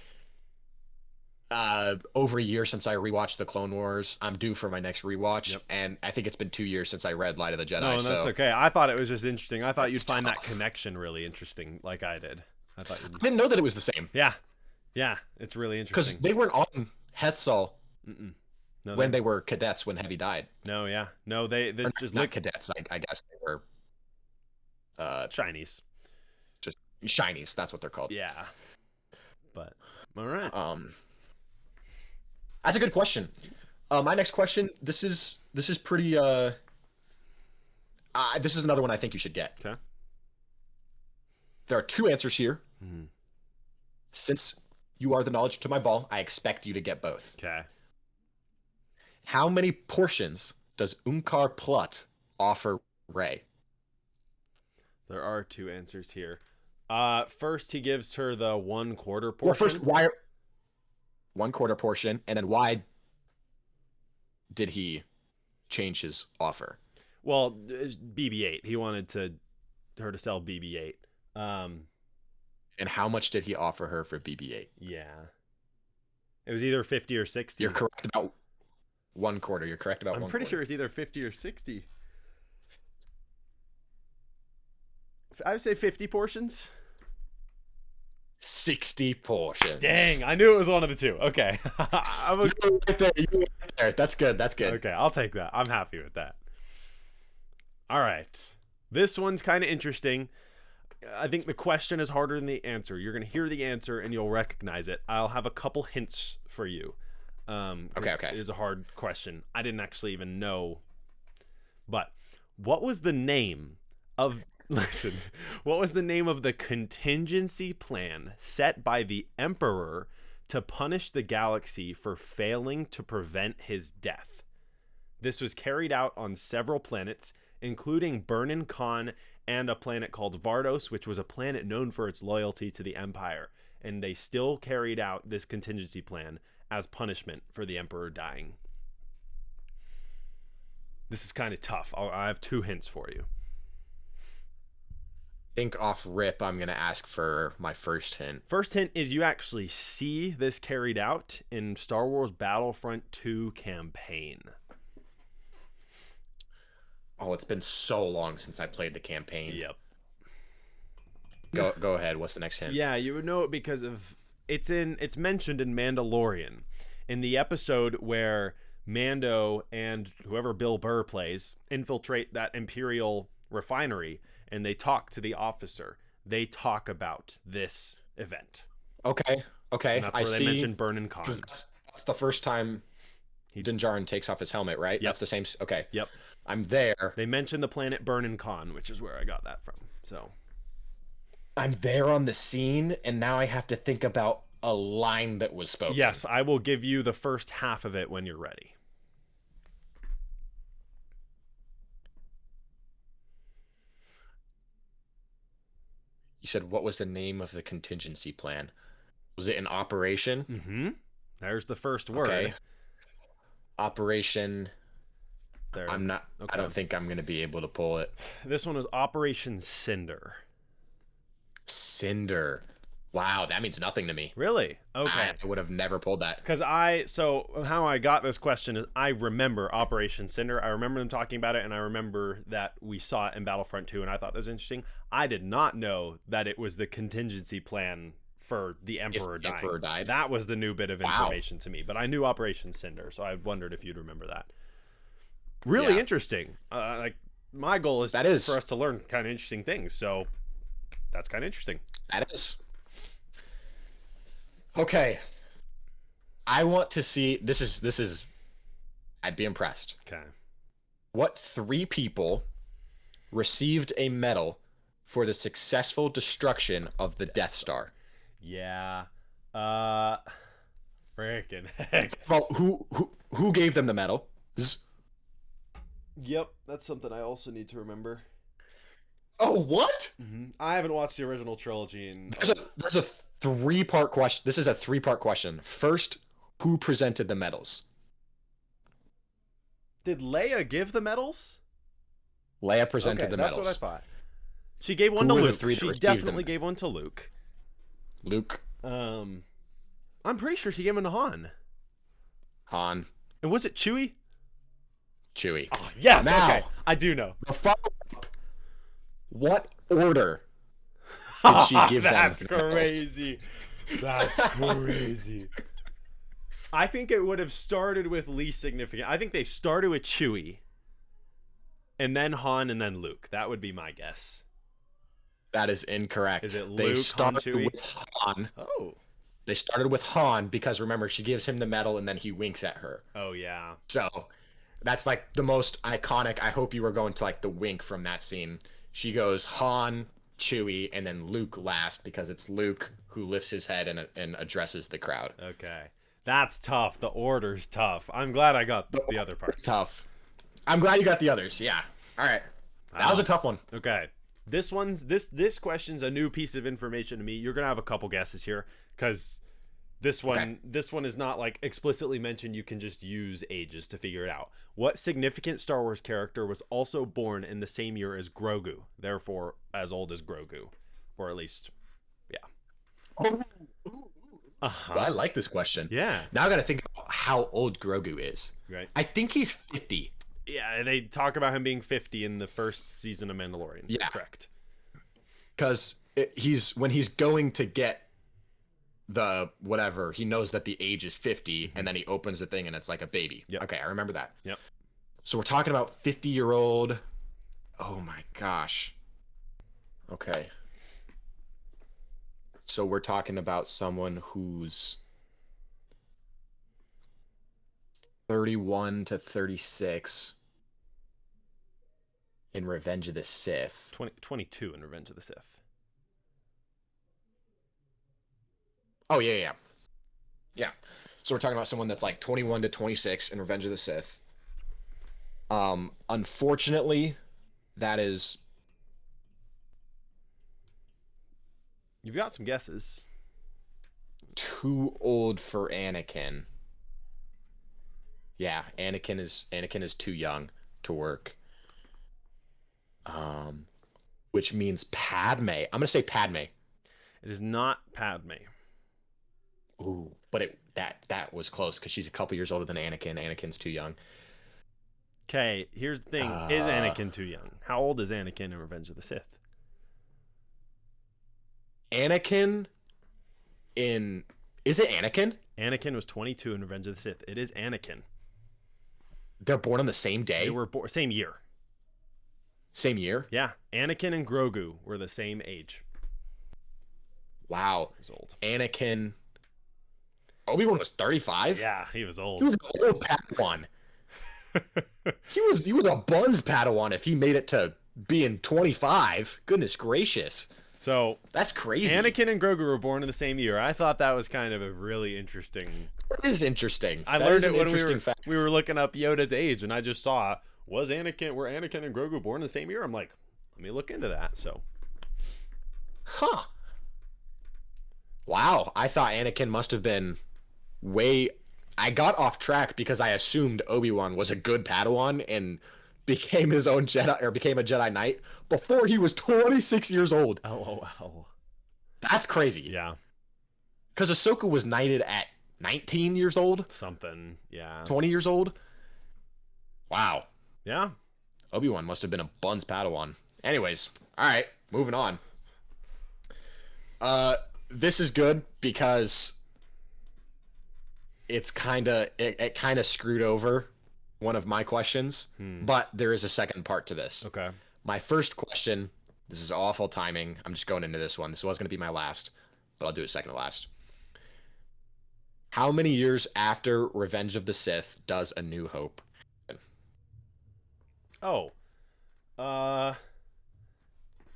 over a year since I rewatched the Clone Wars. I'm due for my next rewatch, and I think it's been 2 years since I read Light of the Jedi. No, that's okay. I thought it was just interesting. I thought you'd find that connection really interesting, like I did. I didn't know that it was the same. Yeah, it's really interesting because they weren't on Hetzal No, when they were cadets when Heavy died. No, they're just not cadets. I guess they were shinies. Just shinies. That's what they're called. Yeah, but all right. That's a good question. My next question. This is pretty. This is another one I think you should get. Okay. There are 2 answers here. Mm-hmm. Since you are the knowledge to my ball, I expect you to get both. Okay. How many portions does Unkar Plutt offer Rey? There are 2 answers here. First, he gives her the 1/4 portion. Well, first, why 1/4 portion, and then why did he change his offer? Well, BB-8. He wanted her to sell BB-8. And how much did he offer her for BB-8? Yeah. It was either 50 or 60. You're correct about 1/4. You're correct about 1/4. I'm pretty sure it's either 50 or 60. I would say 50 portions. 60 portions. Dang, I knew it was one of the 2. Okay. You were right there. That's good. Okay, I'll take that. I'm happy with that. All right. This one's kind of interesting. I think the question is harder than the answer. You're going to hear the answer and you'll recognize it. I'll have a couple hints for you. Okay. It is a hard question. I didn't actually even know. But what was the name of Listen, what was the name of the contingency plan set by the Emperor to punish the galaxy for failing to prevent his death? This was carried out on several planets, including Burnin Khan and a planet called Vardos, which was a planet known for its loyalty to the Empire. And they still carried out this contingency plan as punishment for the Emperor dying. This is kind of tough. I have 2 hints for you. Think off rip, I'm going to ask for my first hint. First hint is you actually see this carried out in Star Wars Battlefront 2 campaign. Oh, it's been so long since I played the campaign. Yep. Go ahead. What's the next hint? Yeah, you would know it because of it's mentioned in Mandalorian, in the episode where Mando and whoever Bill Burr plays infiltrate that Imperial refinery and they talk to the officer. They talk about this event. Okay. And that's where they mentioned Burnin Khan. That's the first time Din Djarin takes off his helmet, right? Yep. That's the same. Okay. Yep. I'm there. They mentioned the planet Burnin Khan, which is where I got that from. So I'm there on the scene, and now I have to think about a line that was spoken. yes, I will give you the first half of it when you're ready. You said, what was the name of the contingency plan? Was it an operation? Mm-hmm. There's the first word. Okay. Operation. There. I'm not. Okay. I don't think I'm going to be able to pull it. This one was Operation Cinder. Cinder. Wow, that means nothing to me. Really? Okay. I would have never pulled that. Because so how I got this question is I remember Operation Cinder. I remember them talking about it, and I remember that we saw it in Battlefront 2, and I thought that was interesting. I did not know that it was the contingency plan for the Emperor dying. Emperor died. That was the new bit of information to me, but I knew Operation Cinder, so I wondered if you'd remember that. Really interesting. Like my goal is for us to learn kind of interesting things, so that's kind of interesting. That is. Okay. I want to see this is I'd be impressed. Okay. What 3 people received a medal for the successful destruction of the Death Star? Yeah. Freaking heck. Well, who gave them the medal? Yep, that's something I also need to remember. Oh, what? Mm-hmm. I haven't watched the original trilogy in. There's a 3-part question. This is a 3-part question. First, who presented the medals? Did Leia give the medals? Leia presented the medals. That's what I thought. She gave one to Luke. She definitely gave one to Luke. Luke. I'm pretty sure she gave one to Han. Han. And was it Chewie? Chewie. Oh, yes. Now, okay. I do know. The follow-up. What order did she give them? That's crazy. That's crazy. I think it would have started with least significant. I think they started with Chewie, and then Han, and then Luke. That would be my guess. That is incorrect. Is it Luke, they started Han, Chewie? with Han. Oh. They started with Han because remember she gives him the medal and then he winks at her. Oh yeah. So that's like the most iconic. I hope you were going to like the wink from that scene. She goes Han, Chewie, and then Luke last because it's Luke who lifts his head and addresses the crowd. Okay. That's tough. The order's tough. I'm glad I got the other parts. It's tough. I'm glad you got the others. Yeah. All right. That was a tough one. Okay. This question's a new piece of information to me. You're gonna have a couple guesses here because this one is not like explicitly mentioned. You can just use ages to figure it out. What significant Star Wars character was also born in the same year as Grogu, therefore as old as Grogu, or at least, yeah. I like this question. Yeah. Now I got to think about how old Grogu is. Right. I think he's 50. Yeah, they talk about him being 50 in the first season of Mandalorian. Yeah. Correct. Because when he's going to get the whatever, he knows that the age is 50, and then he opens the thing and it's like a baby. Yep. Okay, I remember that. Yep. So we're talking about 50-year-old. Oh my gosh. Okay. So we're talking about someone who's 31 to 36. in Revenge of the Sith. 22 in Revenge of the Sith. Oh, yeah. Yeah. So we're talking about someone that's like 21 to 26 in Revenge of the Sith. Unfortunately, that is... You've got some guesses. too old for Anakin. Yeah, Anakin is too young to work. Which means Padme. I'm gonna say Padme. It is not Padme. Ooh, but that was close because she's a couple years older than Anakin. Anakin's too young. Okay, here's the thing. Is Anakin too young? How old is Anakin in Revenge of the Sith? Anakin is it Anakin? Anakin was 22 in Revenge of the Sith. It is Anakin. They're born on the same day? They were born same year. Same year? Yeah, Anakin and Grogu were the same age. Wow. He was old. Anakin. Obi-Wan was 35? Yeah, he was old. He was an old Padawan. he was a buns Padawan if he made it to being 25. Goodness gracious. So that's crazy. Anakin and Grogu were born in the same year. I thought that was kind of a really interesting. It is interesting. I learned it when we were looking up Yoda's age, and I just saw were Anakin and Grogu born in the same year? I'm like, let me look into that. So, huh? Wow, I thought Anakin must have been way. I got off track because I assumed Obi-Wan was a good Padawan and became his own Jedi or became a Jedi Knight before he was 26 years old. Oh. That's crazy. Yeah. Because Ahsoka was knighted at 19 years old. Something. Yeah. 20 years old. Wow. Yeah. Obi-Wan must have been a buns Padawan. Anyways, all right, moving on. This is good because it kind of screwed over one of my questions, but there is a second part to this. Okay. My first question, this is awful timing. I'm just going into this one. This was going to be my last, but I'll do it second to last. How many years after Revenge of the Sith does A New Hope? Oh.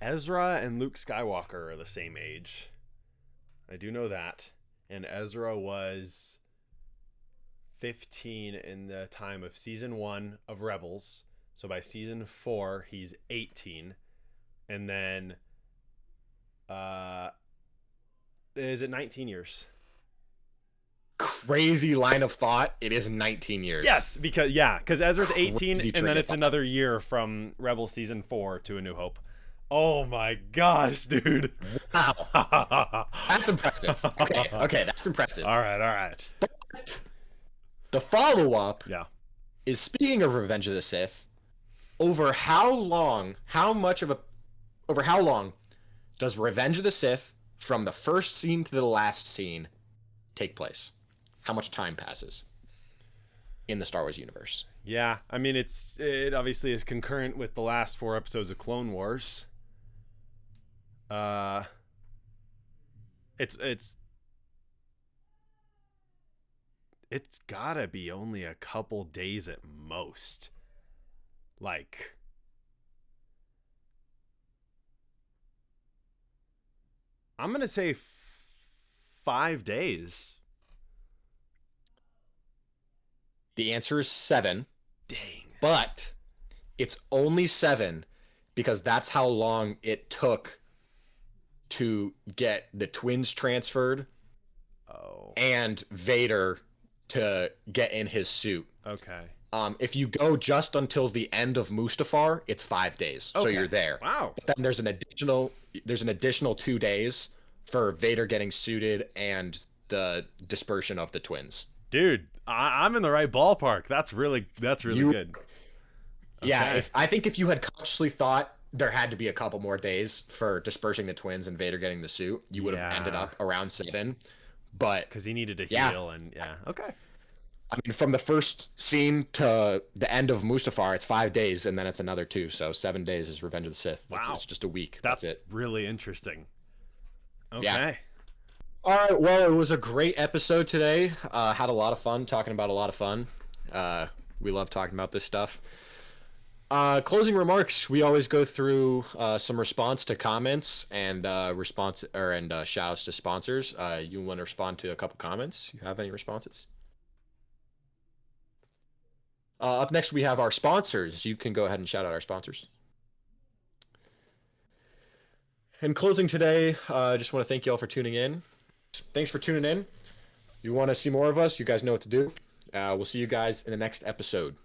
Ezra and Luke Skywalker are the same age. I do know that. And Ezra was 15 in the time of season 1 of Rebels. So by season 4, he's 18. And then is it 19 years? Crazy line of thought. It is 19 years. Yes, because Ezra's 18 Crazy and then it's another year from Rebels season 4 to A New Hope. Oh my gosh, dude. Wow. That's impressive. Okay, that's impressive. All right. But the follow-up is, speaking of Revenge of the Sith, over how long does Revenge of the Sith from the first scene to the last scene take place? How much time passes in the Star Wars universe? Yeah, I mean it obviously is concurrent with the last 4 episodes of Clone Wars. It's gotta be only a couple days at most. Like, I'm gonna say 5 days. The answer is 7. Dang. But it's only 7 because that's how long it took to get the twins transferred. Oh. And Vader to get in his suit. Okay. If you go just until the end of Mustafar, it's 5 days. Okay. So you're there. Wow. But then there's an additional 2 days for Vader getting suited and the dispersion of the twins. Dude, I'm in the right ballpark. That's really good. Yeah, Okay. I think if you had consciously thought there had to be a couple more days for dispersing the twins and Vader getting the suit, you would have ended up around 7. But because he needed to heal and okay. I mean, from the first scene to the end of Mustafar, it's 5 days, and then it's another 2. So 7 days is Revenge of the Sith. Wow. It's just a week. That's it. Really interesting. Okay. Yeah. All right. Well, it was a great episode today. Had a lot of fun talking about a lot of fun. We love talking about this stuff. Closing remarks. We always go through some response to comments and shout outs to sponsors. You want to respond to a couple comments? You have any responses? Up next, we have our sponsors. You can go ahead and shout out our sponsors. In closing today, I just want to thank you all for tuning in. Thanks for tuning in. You want to see more of us? You guys know what to do. We'll see you guys in the next episode.